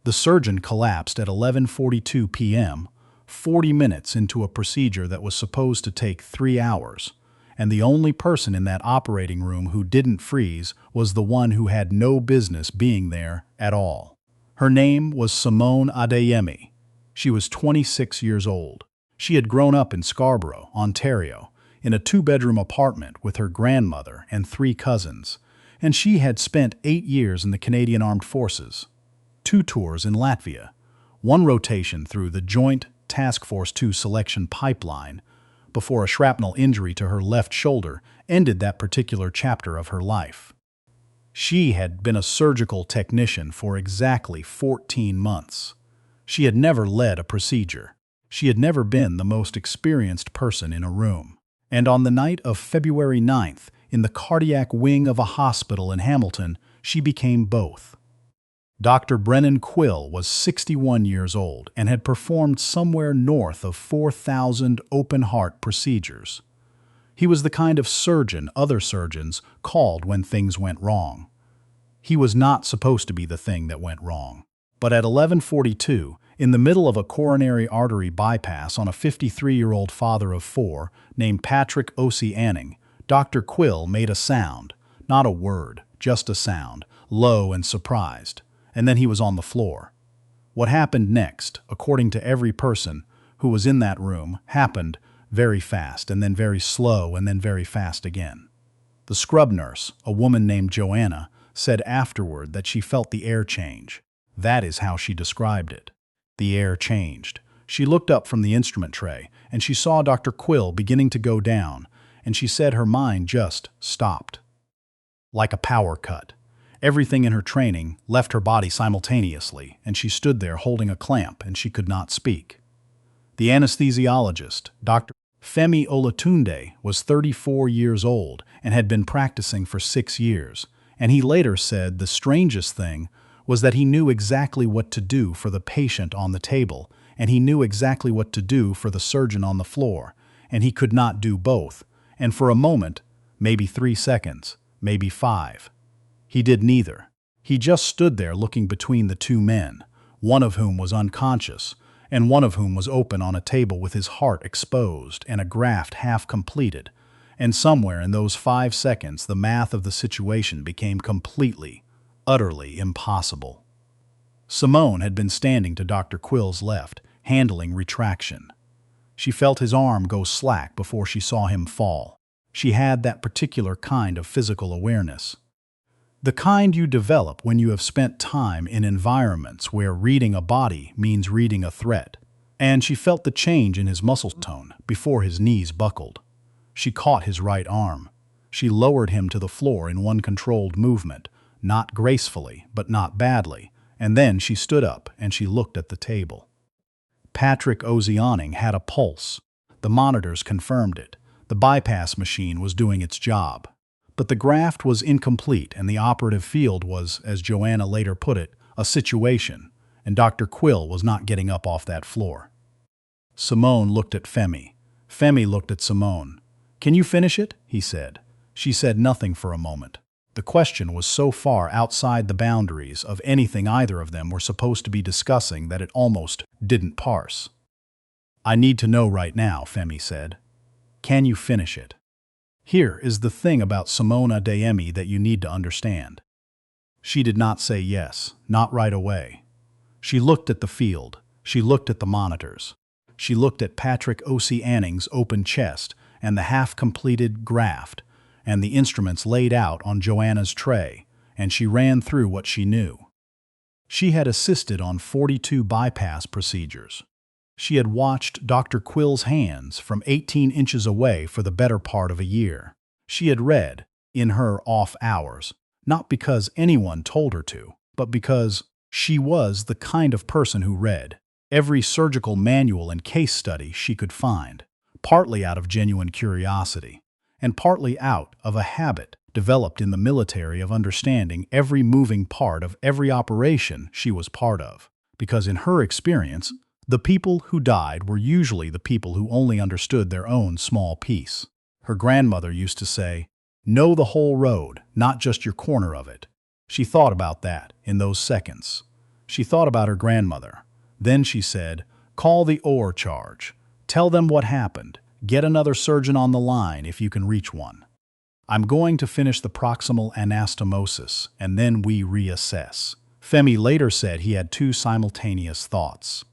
The surgeon collapsed at 11:42 p.m., 40 minutes into a procedure that was supposed to take 3 hours, and the only person in that operating room who didn't freeze was the one who had no business being there at all. Her name was Simone Adeyemi. She was 26 years old. She had grown up in Scarborough, Ontario, in a 2-bedroom apartment with her grandmother and 3 cousins, and she had spent 8 years in the Canadian Armed Forces, 2 tours in Latvia, 1 rotation through the Joint Task Force 2 selection pipeline, before a shrapnel injury to her left shoulder ended that particular chapter of her life. She had been a surgical technician for exactly 14 months. She had never led a procedure. She had never been the most experienced person in a room. And on the night of February 9th, in the cardiac wing of a hospital in Hamilton, she became both. Dr. Brennan Quill was 61 years old and had performed somewhere north of 4,000 open-heart procedures. He was the kind of surgeon other surgeons called when things went wrong. He was not supposed to be the thing that went wrong. But at 11:42, in the middle of a coronary artery bypass on a 53-year-old father of 4 named Patrick O.C. Anning, Dr. Quill made a sound, not a word, just a sound, low and surprised, and then he was on the floor. What happened next, according to every person who was in that room, happened very fast, and then very slow, and then very fast again. The scrub nurse, a woman named Joanna, said afterward that she felt the air change. That is how she described it. The air changed. She looked up from the instrument tray, and she saw Dr. Quill beginning to go down, and she said her mind just stopped. Like a power cut. Everything in her training left her body simultaneously, and she stood there holding a clamp, and she could not speak. The anesthesiologist, Dr. Femi Olatunde, was 34 years old and had been practicing for 6 years, and he later said the strangest thing was that he knew exactly what to do for the patient on the table, and he knew exactly what to do for the surgeon on the floor, and he could not do both, and for a moment, maybe 3 seconds, maybe 5. He did neither. He just stood there looking between the 2 men, one of whom was unconscious, and one of whom was open on a table with his heart exposed and a graft half completed, and somewhere in those 5 seconds the math of the situation became completely, utterly impossible. Simone had been standing to Dr. Quill's left, handling retraction. She felt his arm go slack before she saw him fall. She had that particular kind of physical awareness. The kind you develop when you have spent time in environments where reading a body means reading a threat. And she felt the change in his muscle tone before his knees buckled. She caught his right arm. She lowered him to the floor in one controlled movement, not gracefully, but not badly, and then she stood up and she looked at the table. Patrick O.C. Anning had a pulse. The monitors confirmed it. The bypass machine was doing its job. But the graft was incomplete, and the operative field was, as Joanna later put it, a situation, and Dr. Quill was not getting up off that floor. Simone looked at Femi. Femi looked at Simone. "Can you finish it?" he said. She said nothing for a moment. The question was so far outside the boundaries of anything either of them were supposed to be discussing that it almost didn't parse. "I need to know right now," Femi said. "Can you finish it?" Here is the thing about Simone Adeyemi that you need to understand. She did not say yes, not right away. She looked at the field. She looked at the monitors. She looked at Patrick O.C. Anning's open chest and the half-completed graft and the instruments laid out on Joanna's tray, and she ran through what she knew. She had assisted on 42 bypass procedures. She had watched Dr. Quill's hands from 18 inches away for the better part of a year. She had read, in her off hours, not because anyone told her to, but because she was the kind of person who read every surgical manual and case study she could find, partly out of genuine curiosity, and partly out of a habit developed in the military of understanding every moving part of every operation she was part of, because in her experience, the people who died were usually the people who only understood their own small piece. Her grandmother used to say, "Know the whole road, not just your corner of it." She thought about that in those seconds. She thought about her grandmother. Then she said, "Call the OR charge. Tell them what happened. Get another surgeon on the line if you can reach one. I'm going to finish the proximal anastomosis, and then we reassess." Femi later said he had two simultaneous thoughts.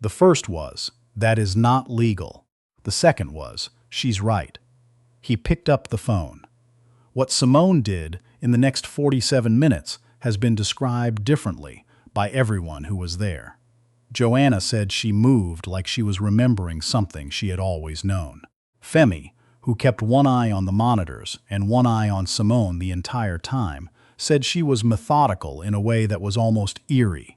The first was, "That is not legal." The second was, "She's right." He picked up the phone. What Simone did in the next 47 minutes has been described differently by everyone who was there. Joanna said she moved like she was remembering something she had always known. Femi, who kept one eye on the monitors and one eye on Simone the entire time, said she was methodical in a way that was almost eerie.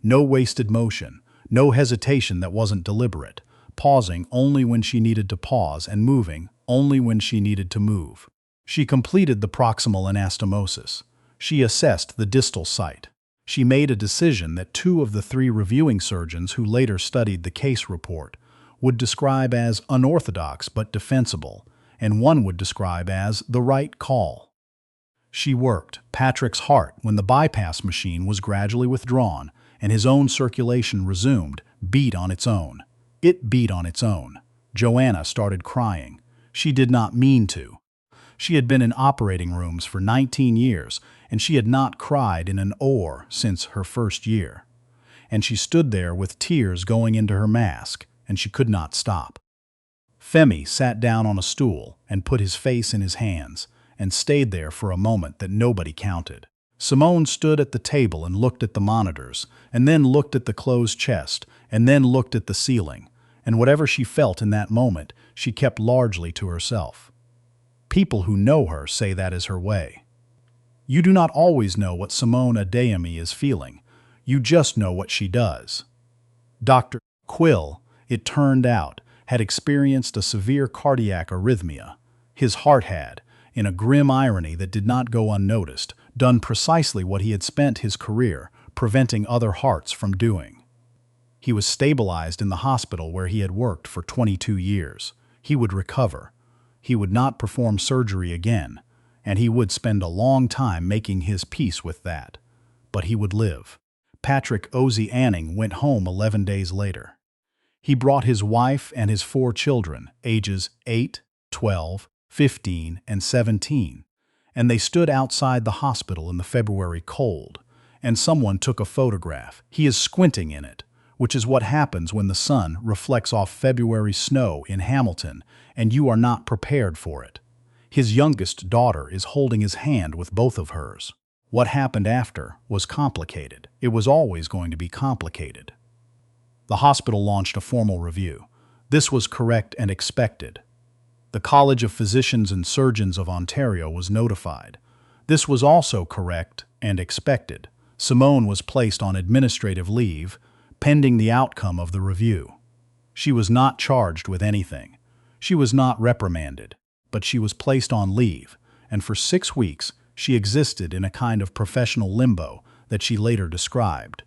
No wasted motion, no hesitation that wasn't deliberate, pausing only when she needed to pause and moving only when she needed to move. She completed the proximal anastomosis. She assessed the distal site. She made a decision that two of the three reviewing surgeons who later studied the case report would describe as unorthodox but defensible, and one would describe as the right call. She worked Patrick's heart when the bypass machine was gradually withdrawn and his own circulation resumed, beat on its own. It beat on its own. Joanna started crying. She did not mean to. She had been in operating rooms for 19 years, and she had not cried in an OR since her first year. And she stood there with tears going into her mask, and she could not stop. Femi sat down on a stool and put his face in his hands, and stayed there for a moment that nobody counted. Simone stood at the table and looked at the monitors, and then looked at the closed chest, and then looked at the ceiling, and whatever she felt in that moment, she kept largely to herself. People who know her say that is her way. You do not always know what Simone Adeyemi is feeling. You just know what she does. Dr. Quill, it turned out, had experienced a severe cardiac arrhythmia. His heart had, in a grim irony that did not go unnoticed, done precisely what he had spent his career preventing other hearts from doing. He was stabilized in the hospital where he had worked for 22 years. He would recover. He would not perform surgery again, and he would spend a long time making his peace with that. But he would live. Patrick Ozzie Anning went home 11 days later. He brought his wife and his 4 children, ages 8, 12, 15, and 17, and they stood outside the hospital in the February cold, and someone took a photograph. He is squinting in it, which is what happens when the sun reflects off February snow in Hamilton and you are not prepared for it. His youngest daughter is holding his hand with both of hers. What happened after was complicated. It was always going to be complicated. The hospital launched a formal review. This was correct and expected. The College of Physicians and Surgeons of Ontario was notified. This was also correct and expected. Simone was placed on administrative leave, pending the outcome of the review. She was not charged with anything. She was not reprimanded, but she was placed on leave, and for 6 weeks she existed in a kind of professional limbo that she later described,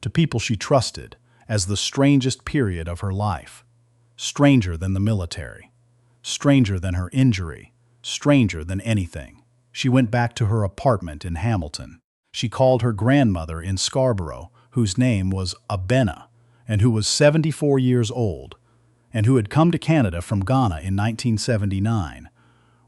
to people she trusted, as the strangest period of her life. Stranger than the military. Stranger than her injury. Stranger than anything. She went back to her apartment in Hamilton. She called her grandmother in Scarborough, whose name was Abena, and who was 74 years old, and who had come to Canada from Ghana in 1979,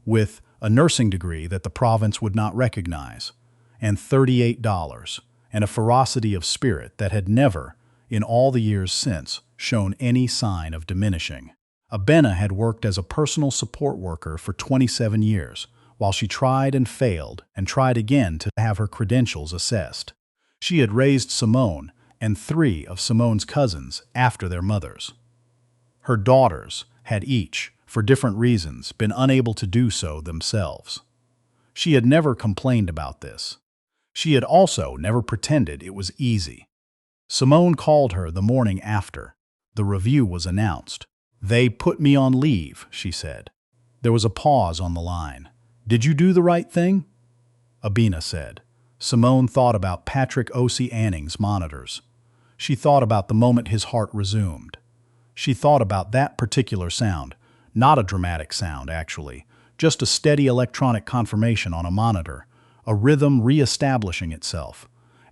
with a nursing degree that the province would not recognize, and $38, and a ferocity of spirit that had never, in all the years since, shown any sign of diminishing. Abena had worked as a personal support worker for 27 years, while she tried and failed and tried again to have her credentials assessed. She had raised Simone and 3 of Simone's cousins after their mothers. Her daughters had each, for different reasons, been unable to do so themselves. She had never complained about this. She had also never pretended it was easy. Simone called her the morning after. The review was announced. "They put me on leave," she said. There was a pause on the line. "Did you do the right thing?" Abena said. Simone thought about Patrick Ozzie Anning's monitors. She thought about the moment his heart resumed. She thought about that particular sound, not a dramatic sound, actually, just a steady electronic confirmation on a monitor, a rhythm re-establishing itself.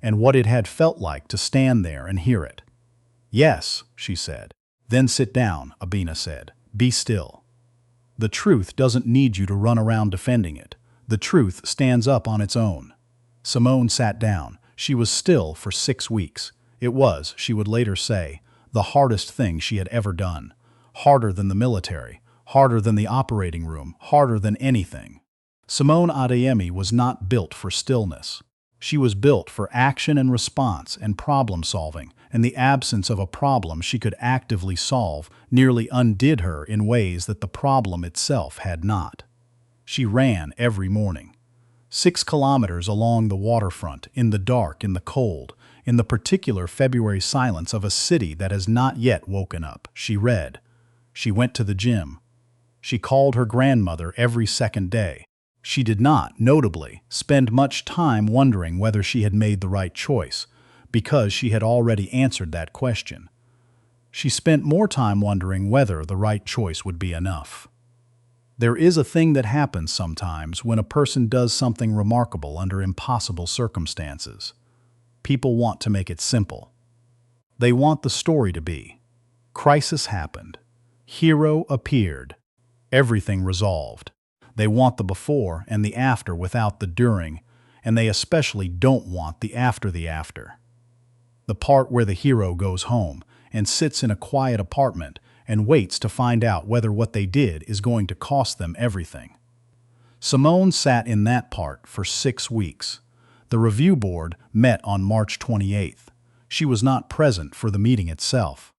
and what it had felt like to stand there and hear it. "Yes," she said. "Then sit down," Abina said. "Be still. The truth doesn't need you to run around defending it. The truth stands up on its own." Simone sat down. She was still for 6 weeks. It was, she would later say, the hardest thing she had ever done. Harder than the military, harder than the operating room, harder than anything. Simone Adeyemi was not built for stillness. She was built for action and response and problem solving, and the absence of a problem she could actively solve nearly undid her in ways that the problem itself had not. She ran every morning. 6 kilometers along the waterfront, in the dark, in the cold, in the particular February silence of a city that has not yet woken up. She read. She went to the gym. She called her grandmother every second day. She did not, notably, spend much time wondering whether she had made the right choice, because she had already answered that question. She spent more time wondering whether the right choice would be enough. There is a thing that happens sometimes when a person does something remarkable under impossible circumstances. People want to make it simple. They want the story to be: crisis happened. Hero appeared. Everything resolved. They want the before and the after without the during, and they especially don't want the after. The part where the hero goes home and sits in a quiet apartment and waits to find out whether what they did is going to cost them everything. Simone sat in that part for 6 weeks. The review board met on March 28th. She was not present for the meeting itself.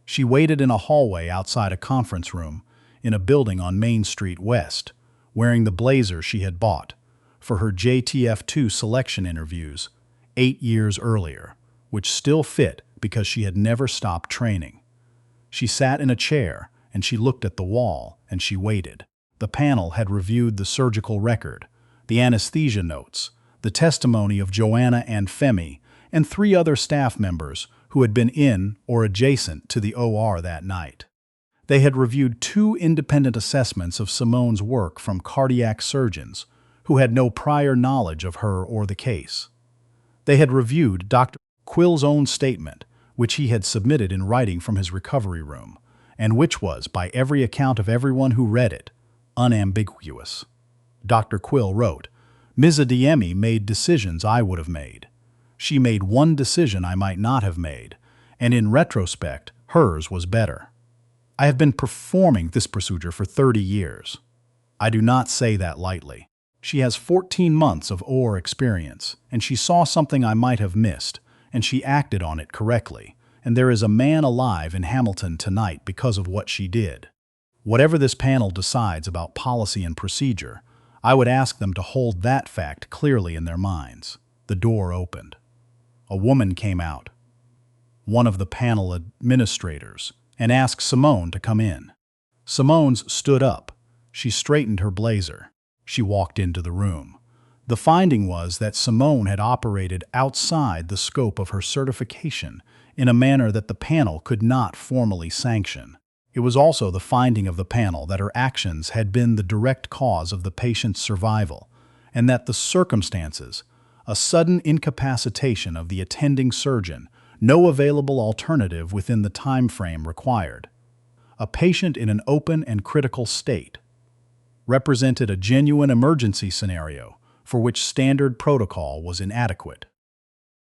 She waited in a hallway outside a conference room in a building on Main Street West, wearing the blazer she had bought for her JTF2 selection interviews 8 years earlier, which still fit because she had never stopped training. She sat in a chair and she looked at the wall and she waited. The panel had reviewed the surgical record, the anesthesia notes, the testimony of Joanna and Femi, and 3 other staff members who had been in or adjacent to the OR that night. They had reviewed 2 independent assessments of Simone's work from cardiac surgeons who had no prior knowledge of her or the case. They had reviewed Dr. Quill's own statement, which he had submitted in writing from his recovery room, and which was, by every account of everyone who read it, unambiguous. Dr. Quill wrote, "Ms. Adeyemi made decisions I would have made. She made one decision I might not have made, and in retrospect, hers was better. I have been performing this procedure for 30 years. I do not say that lightly. She has 14 months of OR experience, and she saw something I might have missed, and she acted on it correctly, and there is a man alive in Hamilton tonight because of what she did. Whatever this panel decides about policy and procedure, I would ask them to hold that fact clearly in their minds." The door opened. A woman came out, one of the panel administrators, and asked Simone to come in. Simone stood up. She straightened her blazer. She walked into the room. The finding was that Simone had operated outside the scope of her certification in a manner that the panel could not formally sanction. It was also the finding of the panel that her actions had been the direct cause of the patient's survival, and that the circumstances, a sudden incapacitation of the attending surgeon, no available alternative within the time frame required, a patient in an open and critical state, represented a genuine emergency scenario for which standard protocol was inadequate.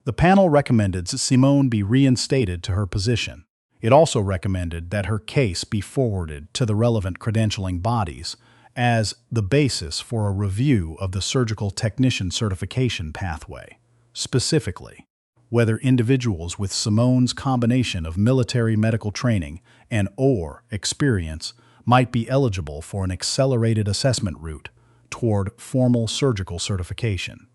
The panel recommended Simone be reinstated to her position. It also recommended that her case be forwarded to the relevant credentialing bodies as the basis for a review of the surgical technician certification pathway, specifically whether individuals with Simone's combination of military medical training and OR experience might be eligible for an accelerated assessment route toward formal surgical certification.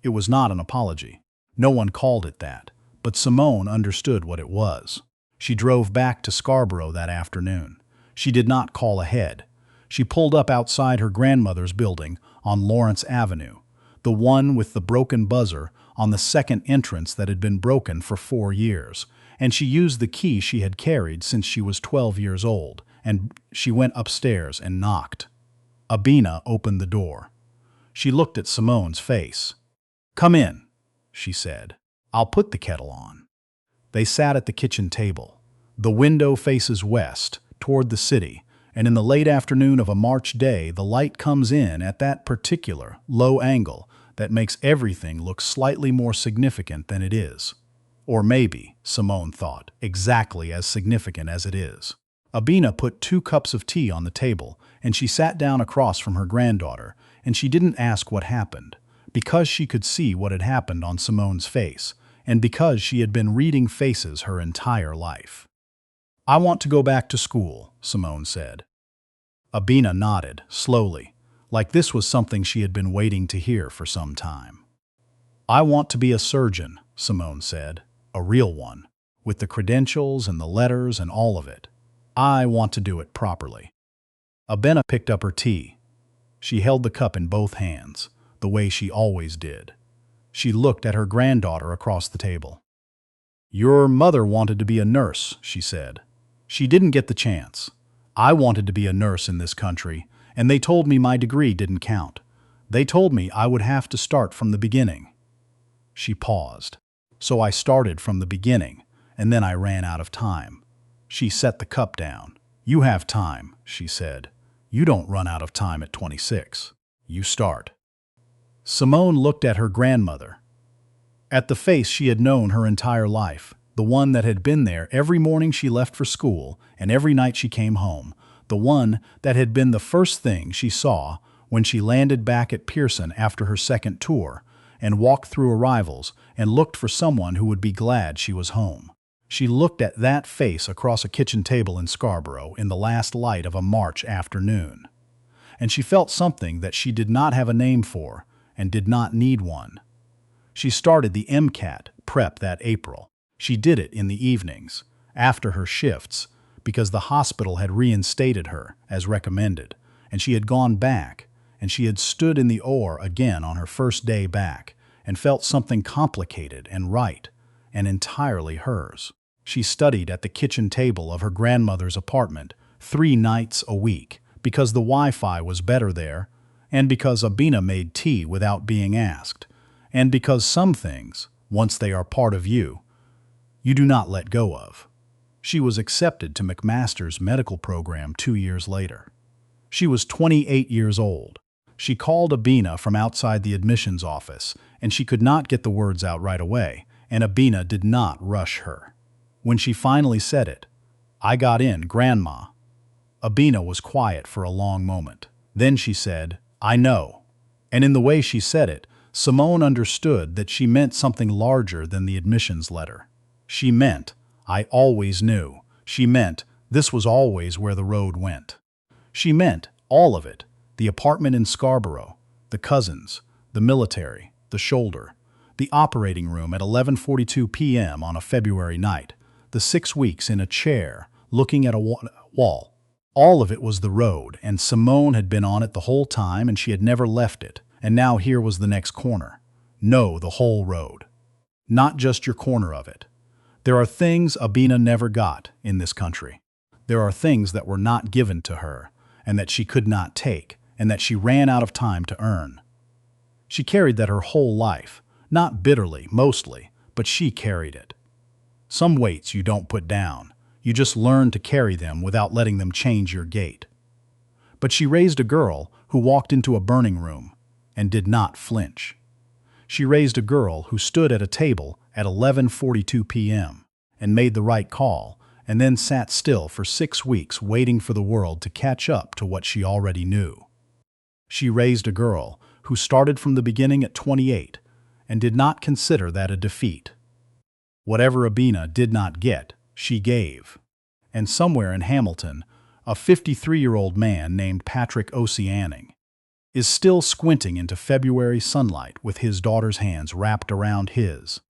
It was not an apology. No one called it that, but Simone understood what it was. She drove back to Scarborough that afternoon. She did not call ahead. She pulled up outside her grandmother's building on Lawrence Avenue, the one with the broken buzzer on the second entrance that had been broken for 4 years, and she used the key she had carried since she was 12 years old, and she went upstairs and knocked. Abina opened the door. She looked at Simone's face. "Come in." she said. "I'll put the kettle on." They sat at the kitchen table. The window faces west, toward the city, and in the late afternoon of a March day, the light comes in at that particular low angle that makes everything look slightly more significant than it is. Or maybe, Simone thought, exactly as significant as it is. Abina put 2 cups of tea on the table, and she sat down across from her granddaughter, and she didn't ask what happened, because she could see what had happened on Simone's face, and because she had been reading faces her entire life. "I want to go back to school," Simone said. Abina nodded, slowly, like this was something she had been waiting to hear for some time. "I want to be a surgeon," Simone said, "a real one, with the credentials and the letters and all of it. I want to do it properly." Abina picked up her tea. She held the cup in both hands, the way she always did. She looked at her granddaughter across the table. "Your mother wanted to be a nurse," she said. "She didn't get the chance. I wanted to be a nurse in this country, and they told me my degree didn't count. They told me I would have to start from the beginning." She paused. "So I started from the beginning, and then I ran out of time." She set the cup down. "You have time," she said. "You don't run out of time at 26. You start." Simone looked at her grandmother. At the face she had known her entire life, the one that had been there every morning she left for school and every night she came home, the one that had been the first thing she saw when she landed back at Pearson after her second tour and walked through arrivals and looked for someone who would be glad she was home. She looked at that face across a kitchen table in Scarborough in the last light of a March afternoon. And she felt something that she did not have a name for and did not need one. She started the MCAT prep that April. She did it in the evenings, after her shifts, because the hospital had reinstated her, as recommended, and she had gone back, and she had stood in the OR again on her first day back, and felt something complicated and right, and entirely hers. She studied at the kitchen table of her grandmother's apartment 3 nights a week, because the Wi-Fi was better there, and because Abina made tea without being asked, and because some things, once they are part of you, you do not let go of. She was accepted to McMaster's medical program 2 years later. She was 28 years old. She called Abina from outside the admissions office, and she could not get the words out right away, and Abina did not rush her. When she finally said it, "I got in, Grandma," Abina was quiet for a long moment. Then she said, "I know." And in the way she said it, Simone understood that she meant something larger than the admissions letter. She meant, "I always knew." She meant, this was always where the road went. She meant all of it, the apartment in Scarborough, the cousins, the military, the shoulder, the operating room at 11:42 p.m. on a February night, the 6 weeks in a chair, looking at a wall. All of it was the road, and Simone had been on it the whole time, and she had never left it, and now here was the next corner. No, the whole road. Not just your corner of it. There are things Abina never got in this country. There are things that were not given to her, and that she could not take, and that she ran out of time to earn. She carried that her whole life, not bitterly, mostly, but she carried it. Some weights you don't put down. You just learn to carry them without letting them change your gait. But she raised a girl who walked into a burning room and did not flinch. She raised a girl who stood at a table at 11:42 p.m. and made the right call, and then sat still for 6 weeks waiting for the world to catch up to what she already knew. She raised a girl who started from the beginning at 28 and did not consider that a defeat. Whatever Abina did not get, she gave. And somewhere in Hamilton, a 53-year-old man named Patrick Oceaning is still squinting into February sunlight with his daughter's hands wrapped around his,